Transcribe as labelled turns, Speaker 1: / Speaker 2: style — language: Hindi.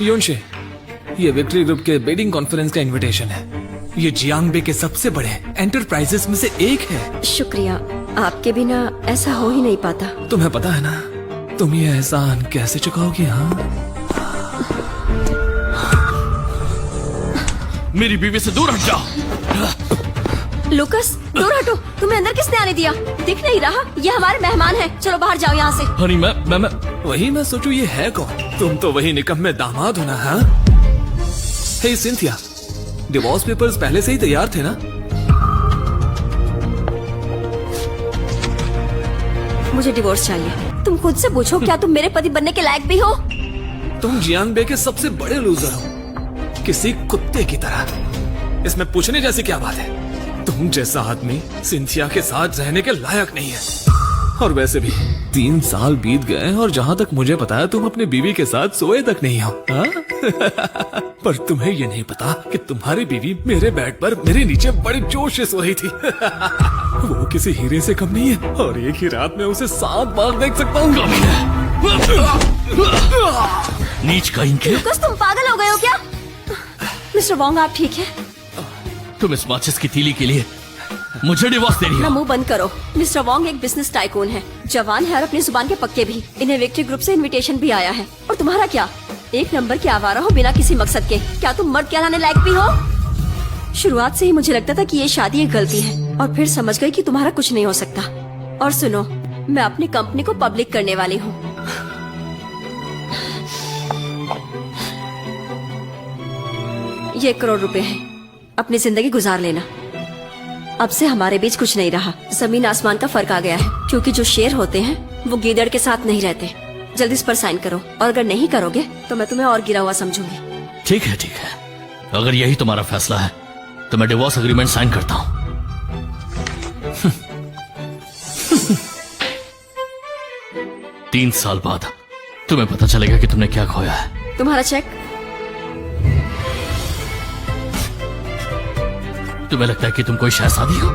Speaker 1: योनशे, ये विक्ट्री ग्रुप के बिडिंग कॉन्फ्रेंस का इनविटेशन है। ये जियांगबे के सबसे बड़े एंटरप्राइजेस में से एक है।
Speaker 2: शुक्रिया, आपके बिना ऐसा हो ही नहीं पाता।
Speaker 1: तुम्हें पता है ना, तुम ये एहसान कैसे चुकाओगी? हाँ,
Speaker 3: मेरी बीवी से दूर हट जाओ।
Speaker 2: लुकस, दूर हटो। तुम्हें अंदर किसने आने दिया? दिख नहीं रहा? ये हमारे मेहमान हैं। चलो बाहर जाओ यहाँ से।
Speaker 3: हनी, मैं
Speaker 1: वही मैं सोचूं ये है कौन? तुम तो वही निकम्मे दामाद हो ना? हाँ, हे सिंथिया, डिवोर्स पेपर्स पहले से ही तैयार थे ना?
Speaker 2: मुझे डिवोर्स चाहिए। तुम खुद से पूछो, क्या तुम मेरे पति बनने के लायक भी हो?
Speaker 1: तुम जियांगबे के सबसे बड़े लूजर हो, किसी कुत्ते की तरह। इसमें पूछने जैसी क्या बात है? तुम जैसा आदमी सिंथिया के साथ रहने के लायक नहीं है। और वैसे भी 3 साल बीत गए और जहाँ तक मुझे पता है तुम अपने बीवी के साथ सोए तक नहीं हो। हाँ? पर तुम्हें ये नहीं पता कि तुम्हारी बीवी मेरे बेड पर मेरे नीचे बड़े जोश से सो रही थी। वो किसी हीरे से कम नहीं है और एक ही रात में उसे 7 बार देख सकता हूँ।
Speaker 3: नीच का इनके।
Speaker 2: लुकस, तुम पागल हो गए हो क्या? मिस्टर वोंग, आप ठीक है?
Speaker 3: तुम इस माचिस की तीली के लिए मुझे डिवोर्स दे रही
Speaker 2: अपना
Speaker 3: हो?
Speaker 2: मुंह बंद करो। मिस्टर वोंग एक बिजनेस टाइकून है, जवान है और अपनी जुबान के पक्के भी। इन्हें विक्ट्री ग्रुप से इनविटेशन भी आया है। और तुम्हारा क्या? एक नंबर के आवारा हो बिना किसी मकसद के। क्या तुम मर्द कहलाने लायक भी हो? शुरुआत से ही मुझे लगता था कि ये शादी एक गलती है, और फिर समझ गई कि तुम्हारा कुछ नहीं हो सकता। और सुनो, मैं अपनी कंपनी को पब्लिक करने वाली हूँ। ये 1 करोड़ रुपए है, अपनी जिंदगी गुजार लेना। अब से हमारे बीच कुछ नहीं रहा। जमीन आसमान का फर्क आ गया है, क्योंकि जो शेर होते हैं वो गीदड़ के साथ नहीं रहते। जल्दी इस पर साइन करो, और अगर नहीं करोगे तो मैं तुम्हें और गिरा हुआ समझूंगी।
Speaker 3: ठीक है, ठीक है। अगर यही तुम्हारा फैसला है तो मैं डिवोर्स एग्रीमेंट साइन करता हूँ। 3 साल बाद तुम्हें पता चलेगा कि तुमने क्या खोया है।
Speaker 2: तुम्हारा चेक?
Speaker 3: तुम्हें लगता है कि तुम कोई शहजादी हो?